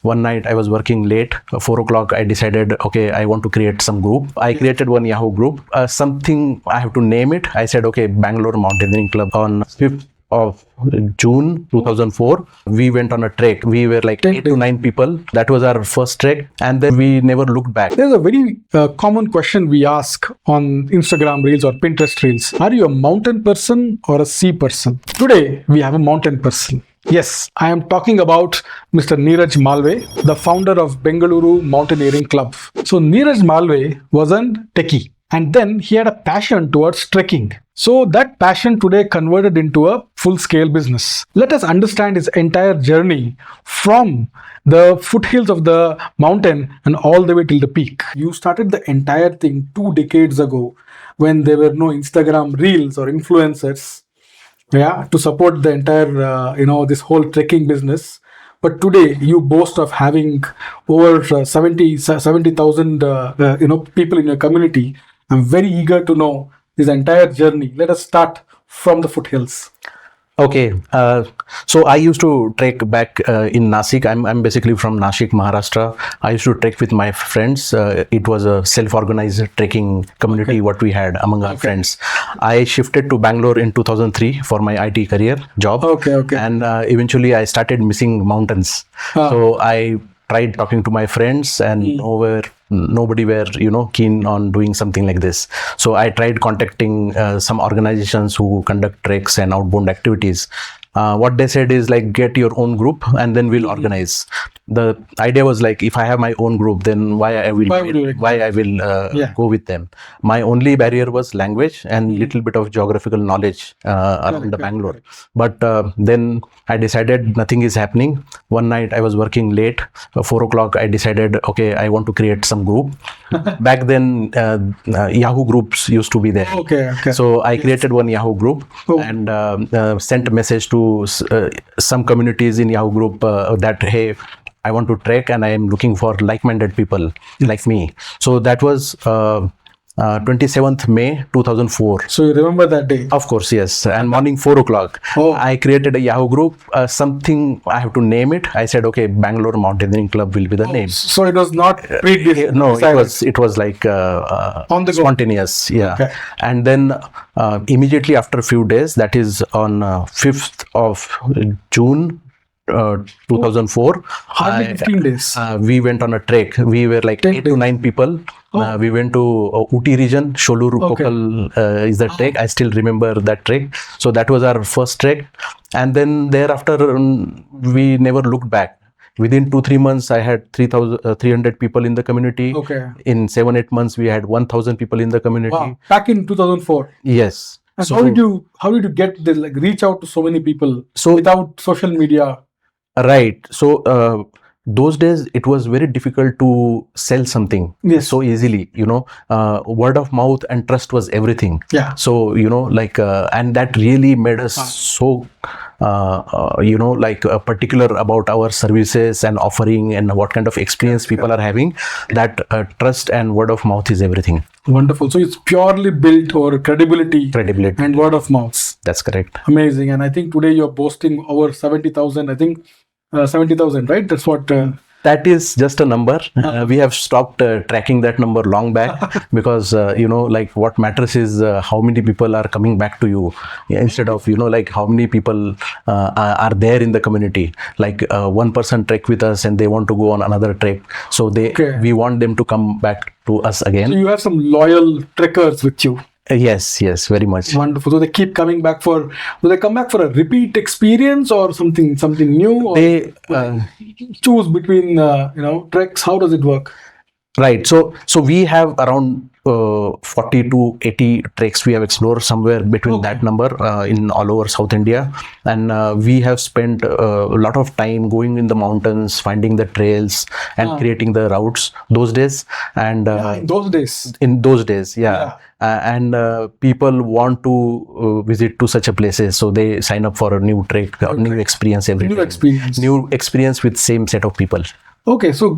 One night I was working late, 4 o'clock. I decided, okay, I want to create some group. I created one Yahoo group, something I have to name it. I said, okay, Bangalore Mountaineering Club. On 5th of June 2004, we went on a trek. We were like 8 to 9 people. That was our first trek, and then we never looked back. There's a very common question we ask on Instagram Reels or Pinterest Reels. Are you a mountain person or a sea person? Today, we have a mountain person. Yes, I am talking about Mr. Neeraj Malve, the founder of Bengaluru Mountaineering Club. So Neeraj Malve was a techie, and then he had a passion towards trekking. So that passion today converted into a full-scale business. Let us understand his entire journey from the foothills of the mountain and all the way till the peak. You started the entire thing 2 decades ago when there were no Instagram Reels or influencers, to support the entire, this whole trekking business. But today you boast of having over 70,000, people in your community. I'm very eager to know this entire journey. Let us start from the foothills. Okay, so I used to trek back in Nashik. I'm basically from Nashik, Maharashtra. I used to trek with my friends. It was a self-organized trekking community, what we had among our friends. I shifted to Bangalore in 2003 for my IT career job. And eventually I started missing mountains. So I tried talking to my friends, and nobody were keen on doing something like this. So I tried contacting some organizations who conduct treks and outbound activities. What they said is like, get your own group and then we'll organize. The idea was like, if I have my own group, then why I will go with them. My only barrier was language and little bit of geographical knowledge around Bangalore. But then I decided nothing is happening. One night I was working late, 4 o'clock. I decided, okay, I want to create some group. Back then, Yahoo groups used to be there. So I created one Yahoo group and sent a message to some communities in Yahoo group that, hey, I want to trek and I am looking for like-minded people like me. So that was 27th May 2004. So you remember that day? Of course, yes. And morning 4 o'clock, I created a Yahoo group, something I have to name it. I said, okay, Bangalore Mountaineering Club will be the name. So it was not no, it was like on the spontaneous. Yeah. And then immediately after a few days, that is on 5th of June 2004. Hardly 15 days. We went on a trek. We were like 8 to 9 people. We went to Ooty region. Sholuru Kokal is the trek. I still remember that trek. So that was our first trek. And then thereafter, we never looked back. Within 2-3 months, I had 300 people in the community. In 7-8 months, we had 1,000 people in the community. Wow. Back in 2004. Yes. And so how did you get this, like, reach out to so many people without social media? Right. So those days it was very difficult to sell something so easily. Word of mouth and trust was everything. So and that really made us so particular about our services and offering and what kind of experience people are having. That trust and word of mouth is everything. Wonderful. So it's purely built over credibility and word of mouth. That's correct. Amazing. And I think today you're boasting over 70,000. I think 70,000, right? That's what. That is just a number. We have stopped tracking that number long back because, what matters is how many people are coming back to you instead of, how many people are there in the community. Like one person trek with us and they want to go on another trek. So we want them to come back to us again. So you have some loyal trekkers with you. Yes, very much. Wonderful. So they keep coming back do they come back for a repeat experience or something new? Or they choose between, treks. How does it work? Right. So we have around 40 to 80 treks we have explored, somewhere between that number in all over South India. And we have spent a lot of time going in the mountains, finding the trails and creating the routes those days. And in those days. And people want to visit to such a places, so they sign up for a new trek, new experience every time. New experience with same set of people. Okay, so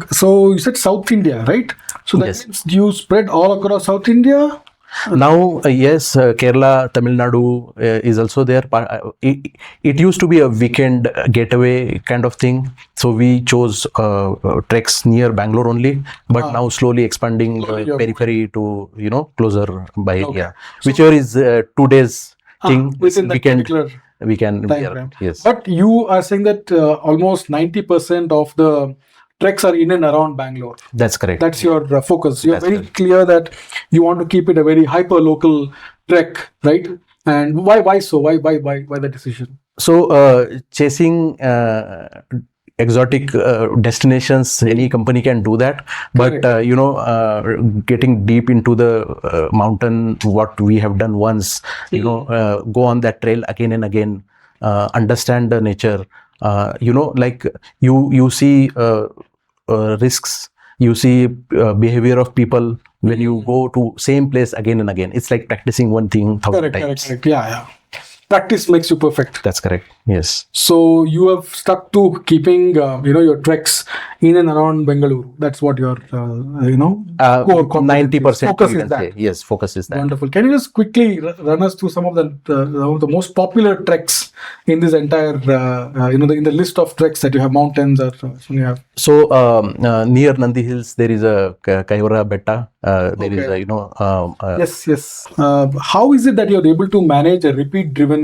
you said South India, right? So that means you spread all across South India? Now, yes, Kerala, Tamil Nadu is also there. But it used to be a weekend getaway kind of thing. So we chose treks near Bangalore only, but now slowly expanding Slowly, periphery to closer by Okay. area. Whichever is 2 days thing within that weekend particular we can time yeah, frame. yes. But you are saying that almost 90% of the treks are in and around Bangalore. That's correct. That's your focus. You're That's very correct. clear that you want to keep it a very hyper local trek, right? And why so? Why the decision? So chasing exotic destinations, any company can do that, but getting deep into the mountain, what we have done once, go on that trail again and again, understand the nature, like you see risks, you see behavior of people when you go to same place again and again. It's like practicing one thing 1,000 times. Correct. Yeah. Practice makes you perfect. That's correct. Yes. So you have stuck to keeping your treks in and around Bengaluru. That's what your core competency is. 90% Focus you is can that. say. Yes, focus is that. Wonderful. Can you just quickly run us through some of the most popular treks in this entire in the list of treks that you have, mountains or you have? So near Nandi Hills there is a Kayora Betta. There is a Yes. How is it that you're able to manage a repeat-driven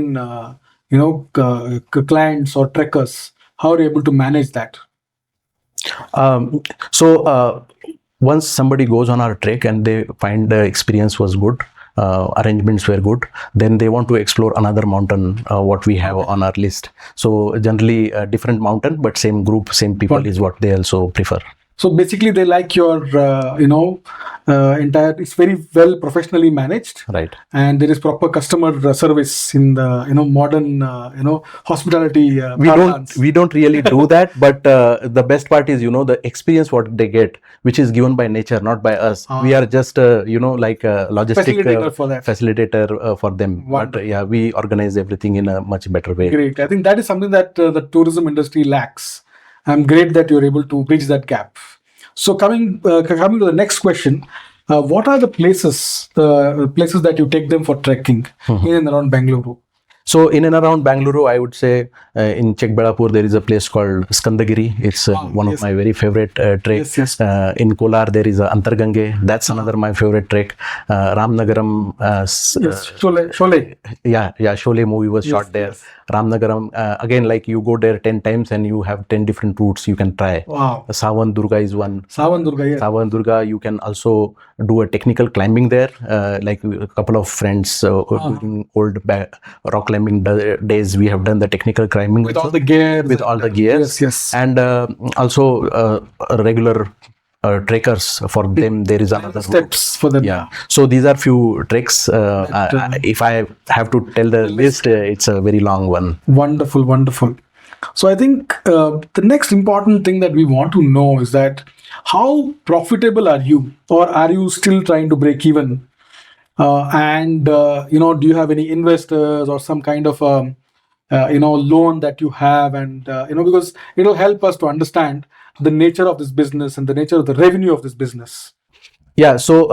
clients or trekkers? How are you able to manage that? So once somebody goes on our trek and they find the experience was good, arrangements were good, then they want to explore another mountain what we have on our list. So generally a different mountain but same group, same people is what they also prefer. So basically they like your entire, it's very well professionally managed, right? And there is proper customer service in the modern hospitality. We don't really do that, but the best part is the experience what they get, which is given by nature, not by us. We are just like a logistic facilitator for them. Wonderful. But yeah, we organize everything in a much better way. Great. I think that is something that the tourism industry lacks. I'm great that you're able to bridge that gap. So coming to the next question, what are the places that you take them for trekking in and around Bengaluru? So in and around Bengaluru, I would say in Chekbellapur there is a place called Skandagiri. It's one of my very favorite treks. Yes. In Kolar there is Antargange. That's another my favorite trek. Ramnagaram. Sholay. Yeah. Sholay movie was shot there. Yes. Ramnagaram. Again, like you go there 10 times and you have 10 different routes you can try. Wow. Sawan Durga is one. Sawan Durga, yeah. Sawan Durga, you can also do a technical climbing there. Like a couple of friends during old rock climbing days, we have done the technical climbing with all the gear. With all the gears. Yes. And also regular trekkers, for them there is another steps for them. Yeah. So these are few treks. If I have to tell the list, it's a very long one. Wonderful. So I think the next important thing that we want to know is that how profitable are you, or are you still trying to break even? Do you have any investors or some kind of loan that you have, and because it will help us to understand the nature of this business and the nature of the revenue of this business. Yeah. So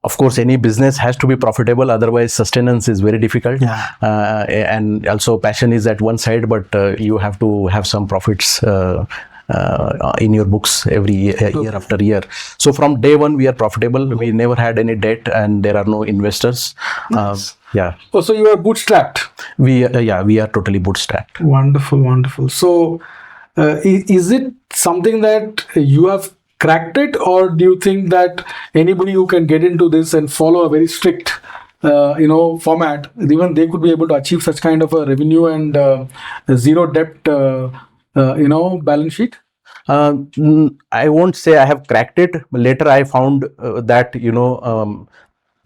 of course any business has to be profitable, otherwise sustenance is very difficult. And also passion is at one side, but you have to have some profits in your books every year after year. So from day one we are profitable. We never had any debt and there are no investors. Nice. So you are bootstrapped. We are totally bootstrapped. Wonderful. So is it something that you have cracked it, or do you think that anybody who can get into this and follow a very strict format, even they could be able to achieve such kind of a revenue and zero debt balance sheet? I won't say I have cracked it. Later I found that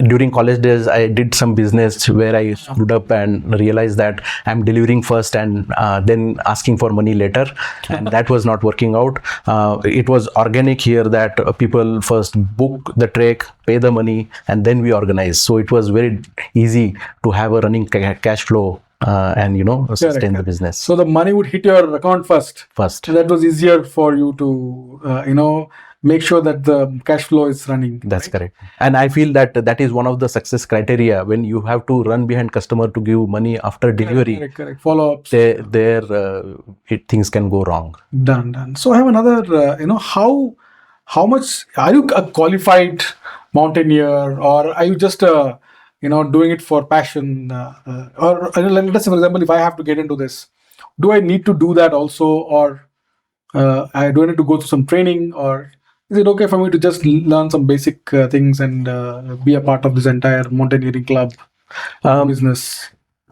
during college days I did some business where I screwed up and realized that I'm delivering first and then asking for money later, and that was not working out. It was organic here that people first book the trek, pay the money, and then we organize. So it was very easy to have a running cash flow and sustain the business. So the money would hit your account first. So that was easier for you to make sure that the cash flow is running. That's right? correct. And I feel that is one of the success criteria. When you have to run behind customer to give money after delivery, Correct. Follow-ups. things can go wrong. Done. So I have another, how much, are you a qualified mountaineer, or are you just, doing it for passion? Or let us say, for example, if I have to get into this, do I need to do that also, or I do I need to go through some training, or is it okay for me to just learn some basic things and be a part of this entire mountaineering club business?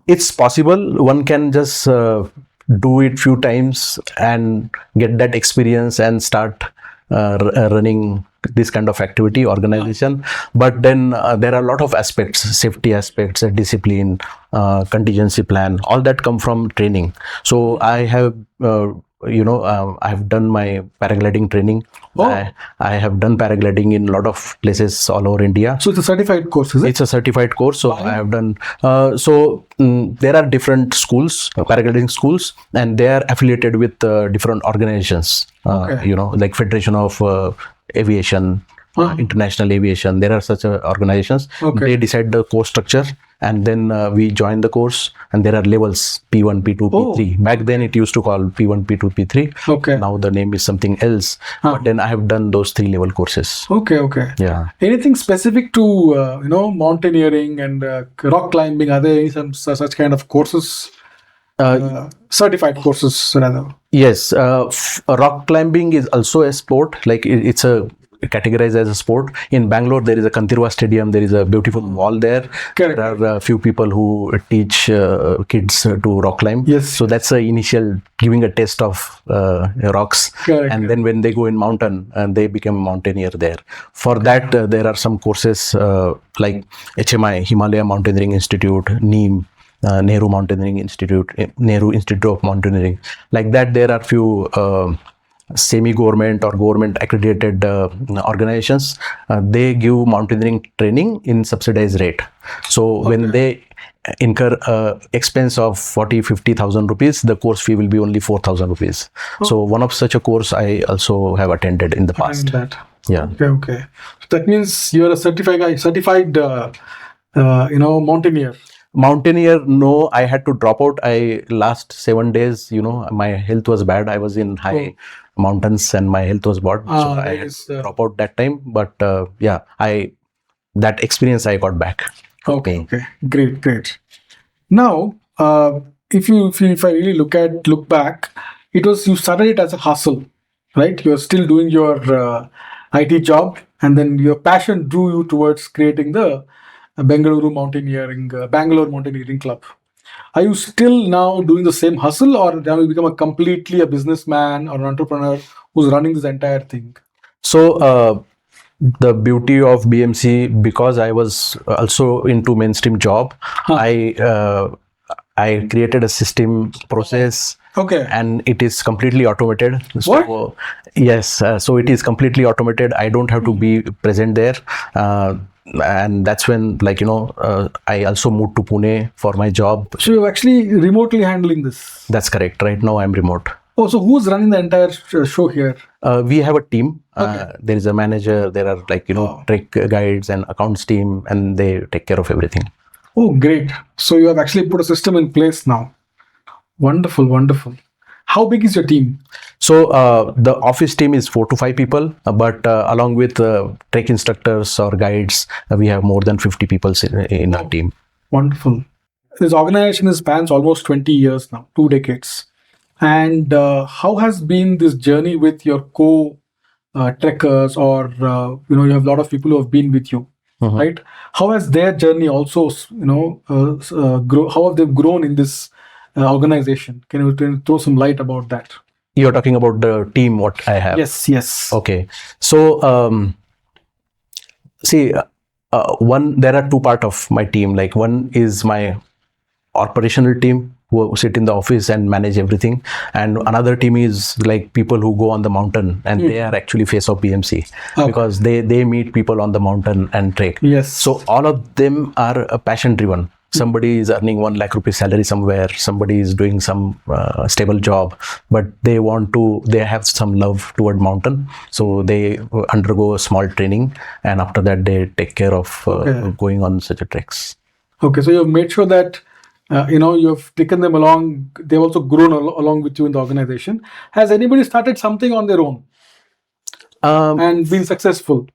It's possible. One can just do it few times and get that experience and start running this kind of activity organization. But then there are a lot of aspects, safety aspects, discipline, contingency plan, all that come from training. So I have I've done my paragliding training. I have done paragliding in a lot of places all over India. So it's a certified course, is it? It's a certified course. So I have done. There are different schools, paragliding schools, and they are affiliated with different organizations. Like Federation of Aviation, International Aviation. There are such organizations. They decide the course structure, and then we join the course. And there are levels: P1, P2, P3. Back then it used to call P1, P2, P3. Okay. Now the name is something else. But then I have done those 3 level courses. Okay. Yeah. Anything specific to mountaineering and rock climbing? Are there some such kind of courses? Certified courses rather. Yes, rock climbing is also a sport. Like it's categorized as a sport. In Bangalore, there is a Kantirwa Stadium. There is a beautiful wall there. Correct. There are a few people who teach kids to rock climb. Yes. So that's the initial giving a test of rocks. Correct. And then when they go in mountain, they become a mountaineer there. For that, there are some courses like HMI, Himalaya Mountaineering Institute, NEEM, Nehru Mountaineering Institute, Nehru Institute of Mountaineering. Like that, there are few semi-government or government accredited organizations. They give mountaineering training in subsidized rate. So when they incur expense of 50,000 rupees, the course fee will be only 4,000 rupees. So one of such a course I also have attended in the past. Yeah. Okay. So that means you're a certified mountaineer. Mountaineer, no, I had to drop out. Last 7 days, my health was bad. I was in high mountains and my health was bad. So I had to drop out that time. But that experience I got back. Okay. Great. Now, if I really look back, you started it as a hustle, right? You're still doing your IT job, and then your passion drew you towards creating the Bengaluru Bangalore Mountaineering Club. Are you still now doing the same hustle, or now you become completely a businessman or an entrepreneur who's running this entire thing? So the beauty of BMC, because I was also into mainstream job, I created a system process. Okay. And it is completely automated. What? So, yes. So it is completely automated. I don't have to be present there. And that's when, I also moved to Pune for my job. So you're actually remotely handling this? That's correct. Right now I'm remote. Oh, so who's running the entire show here? We have a team. Okay. There is a manager. There are trek guides and accounts team, and they take care of everything. Oh, great. So you have actually put a system in place now. Wonderful. How big is your team? So the office team is 4 to 5 people, but along with trek instructors or guides, we have more than 50 people in our team. Wonderful. This organization spans almost 20 years now, 2 decades. And how has been this journey with your trekkers, or you have a lot of people who have been with you, right? How has their journey also, how have they grown in this organization? Can you throw some light about that? You're talking about the team, what I have? Yes. Okay. So, there are 2 parts of my team. Like, one is my operational team who sit in the office and manage everything. And another team is like people who go on the mountain, and they are actually face of BMC because they meet people on the mountain and trek. Yes. So all of them are passion driven. Somebody is earning 1 lakh rupees salary somewhere. Somebody is doing some stable job, but they have some love toward mountain. So they undergo a small training, and after that they take care of going on such a treks. Okay, so you've made sure that you've taken them along. They've also grown along with you in the organization. Has anybody started something on their own and been successful?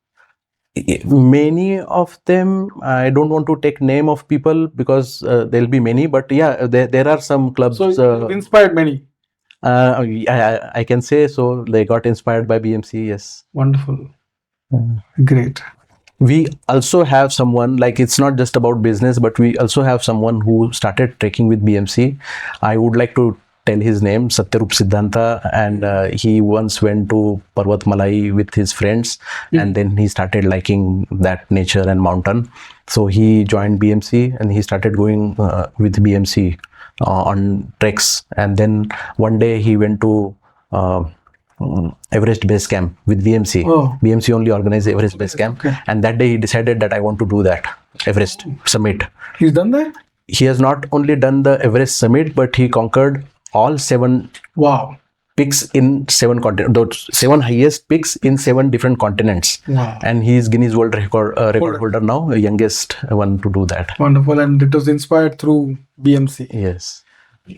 Many of them, I don't want to take name of people because there'll be many, but yeah, there are some clubs. So you've inspired many. I can say so. They got inspired by BMC. Yes. Wonderful. Great. We also have someone, like, it's not just about business, but we also have someone who started trekking with BMC. I would like to tell his name, Satyarup Siddhanta, and he once went to Parvat Malai with his friends, and then he started liking that nature and mountain. So he joined BMC and he started going with BMC on treks. And then one day he went to Everest base camp with BMC. Oh. BMC only organized Everest base camp, and that day he decided that I want to do that Everest summit. He's done that? He has not only done the Everest summit, but he conquered all 7 peaks in 7 continents, those 7 highest peaks in 7 different continents. Wow. And he is Guinness World Record holder now, the youngest one to do that. Wonderful. And it was inspired through BMC. Yes.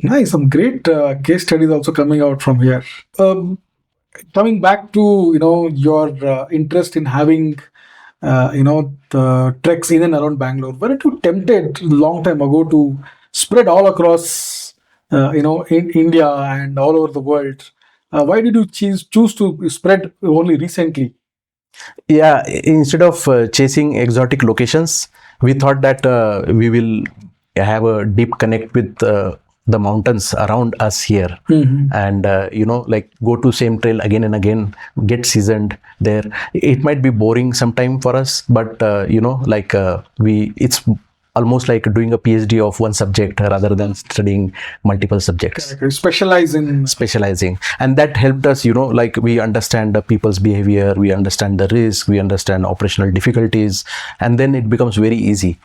Nice. Some great case studies also coming out from here. Coming back to your interest in having the treks in and around Bangalore, weren't you tempted long time ago to spread all across in India and all over the world? Why did you choose to spread only recently? Yeah, instead of chasing exotic locations, we thought that we will have a deep connect with the mountains around us here, and like go to same trail again and again, get seasoned there. It might be boring sometime for us, but it's almost like doing a PhD of one subject rather than studying multiple subjects. Specializing, and that helped us, we understand the people's behavior, we understand the risk, we understand operational difficulties, and then it becomes very easy.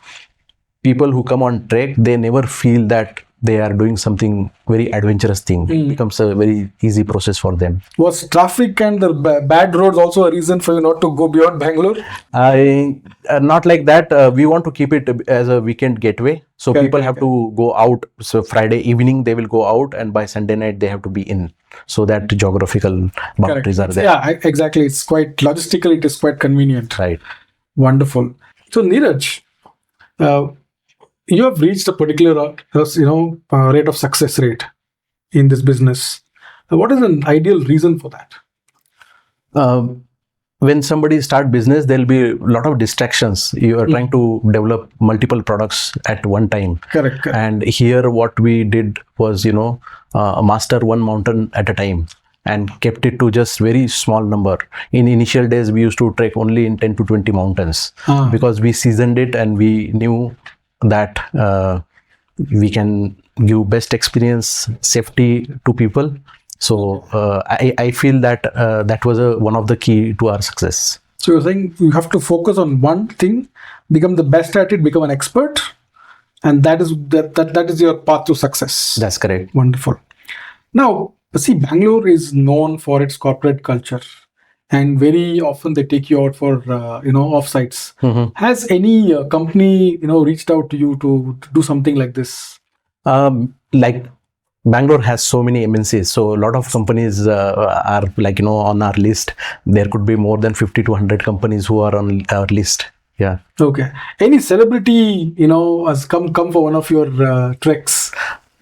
People who come on trek, they never feel that they are doing something very adventurous thing. It becomes a very easy process for them. Was traffic and the bad roads also a reason for you not to go beyond Bangalore? Not like that. We want to keep it as a weekend getaway. So people have to go out. So Friday evening they will go out, and by Sunday night they have to be in. So that geographical boundaries are there. Yeah, exactly. It's quite logistically, it is quite convenient. Right. Wonderful. So Neeraj, you have reached a particular rate of success rate in this business. What is an ideal reason for that? When somebody start business, there'll be a lot of distractions. You are trying to develop multiple products at one time. Correct. And here what we did was, master one mountain at a time and kept it to just very small number. In initial days, we used to trek only in 10 to 20 mountains because we seasoned it and we knew that we can give best experience, safety to people. So I feel that that was one of the key to our success. So you're saying you have to focus on one thing, become the best at it, become an expert, and that is your path to success. That's correct. Wonderful. Now, see, Bangalore is known for its corporate culture, and very often they take you out for offsites. Has any company reached out to you to do something like this? Like Bangalore has so many MNCs, so a lot of companies are on our list. There could be more than 50 to 100 companies who are on our list. Yeah. Okay. Any celebrity has come for one of your treks?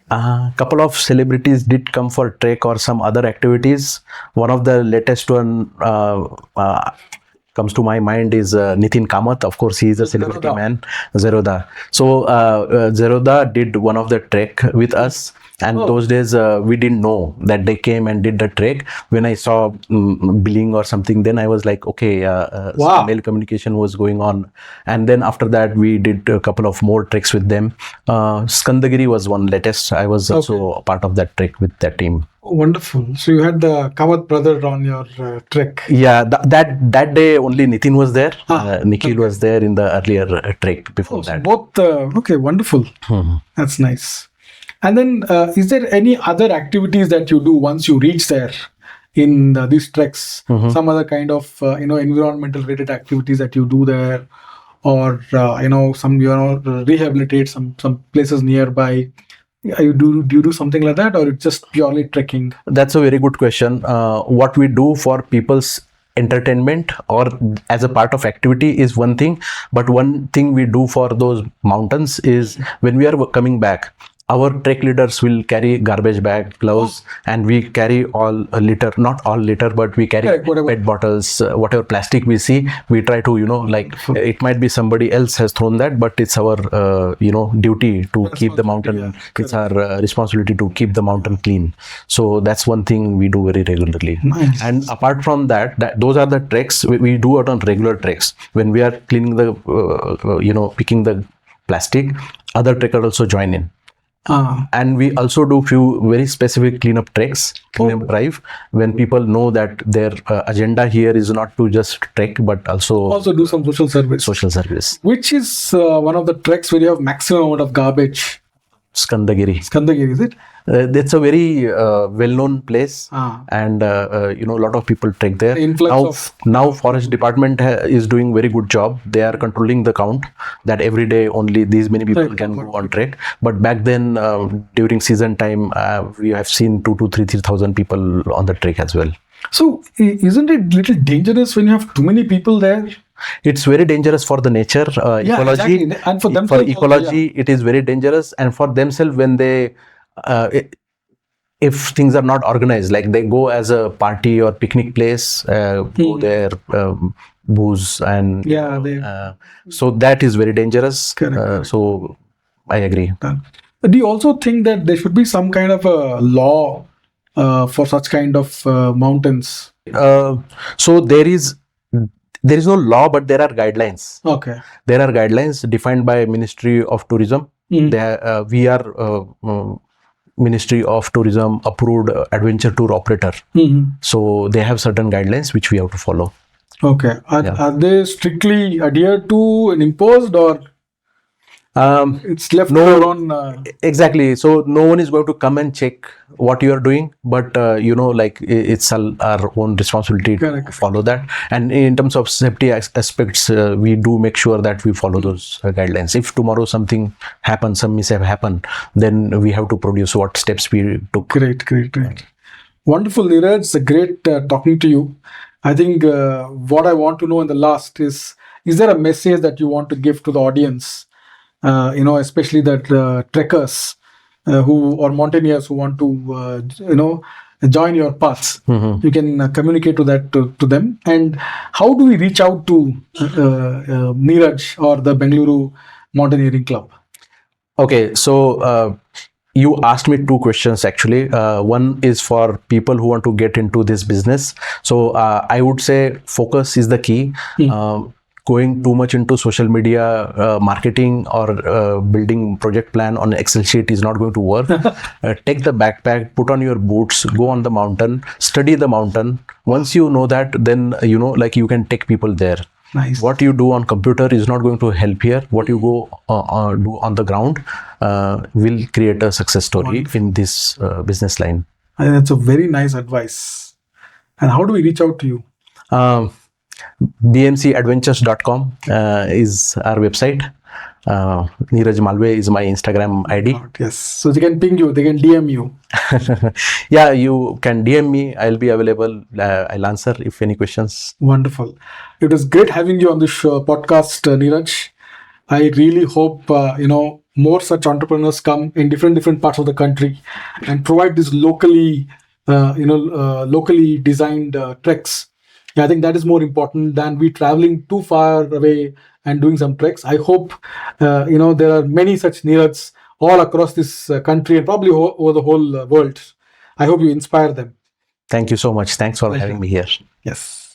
Couple of celebrities did come for trek or some other activities. One of the latest one comes to my mind is Nitin Kamath. Of course, he is a celebrity man. Zerodha. So Zerodha did one of the trek with us, And Oh. those days we didn't know that they came and did the trek. When I saw billing or something, then I was like, okay, Wow. some mail communication was going on. And then after that, we did a couple of more treks with them. Skandagiri was one latest. I was also a part of that trek with that team. Wonderful. So you had the Kamath brother on your trek. Yeah, that day only Nitin was there. Nikhil okay. was there in the earlier trek before So that. both, okay, wonderful. That's nice. And then, is there any other activities that you do once you reach there in these treks? Some other kind of environmental related activities that you do there, or some rehabilitate some places nearby. Do you do something like that, or it's just purely trekking? That's a very good question. What we do for people's entertainment or as a part of activity is one thing, but one thing we do for those mountains is when we are coming back, our trek leaders will carry garbage bag, gloves, and we carry all litter, not all litter, but we carry PET bottles, whatever plastic we see, we try to, it might be somebody else has thrown that, but it's our, duty to keep the mountain. It's our responsibility to keep the mountain clean. So that's one thing we do very regularly. Nice. And apart from that, those are the treks we do it on regular treks. When we are cleaning the, picking the plastic, other trekkers also join in. And we also do few very specific cleanup treks, cleanup drive, when people know that their agenda here is not to just trek, but also do some social service. Which is one of the treks where you have maximum amount of garbage? Skandagiri, is it? That's a very well-known place, and a lot of people trek there. Now Forest Department is doing very good job. They are controlling the count that every day only these many people can go on trek. But back then, during season time, we have seen 2,000 to 3,000 people on the trek as well. So, isn't it little dangerous when you have too many people there? It's very dangerous for the nature, ecology, exactly. And for for ecology, it is very dangerous, and for themselves when they. If things are not organized, like they go as a party or picnic place, go there, booze and so that is very dangerous. So I agree. Do you also think that there should be some kind of a law for such kind of mountains? So there is no law, but there are guidelines. Okay. There are guidelines defined by Ministry of Tourism. We are Ministry of Tourism approved adventure tour operator. So they have certain guidelines which we have to follow. Okay. Are they strictly adhered to and imposed, or it's left to your own? Exactly. So no one is going to come and check what you are doing, but it's our own responsibility to follow that. And in terms of safety aspects, we do make sure that we follow those guidelines. If tomorrow something happens, some mishap happen, then we have to produce what steps we took. Great. Wonderful, Neeraj. It's great talking to you. I think what I want to know in the last is there a message that you want to give to the audience? Especially that trekkers or mountaineers who want to, join your paths. You can communicate to them. And how do we reach out to Neeraj or the Bengaluru Mountaineering Club? Okay, so you asked me two questions actually. One is for people who want to get into this business. So I would say focus is the key. Going too much into social media marketing or building project plan on Excel sheet is not going to work. Take the backpack, put on your boots, go on the mountain, study the mountain. Once you know that, then you can take people there. Nice. What you do on computer is not going to help here. What you go do on the ground will create a success story in this business line. I think that's a very nice advice. And how do we reach out to you? BMCadventures.com is our website. Neeraj Malve is my Instagram ID. Yes. So they can ping you, they can DM you. Yeah, you can DM me. I'll be available. I'll answer if any questions. Wonderful. It was great having you on this podcast, Neeraj. I really hope, more such entrepreneurs come in different parts of the country and provide these locally designed treks. I think that is more important than we traveling too far away and doing some treks. I hope, there are many such Neeraj all across this country and probably over the whole world. I hope you inspire them. Thank you so much. Thanks for Pleasure. having me here. Yes.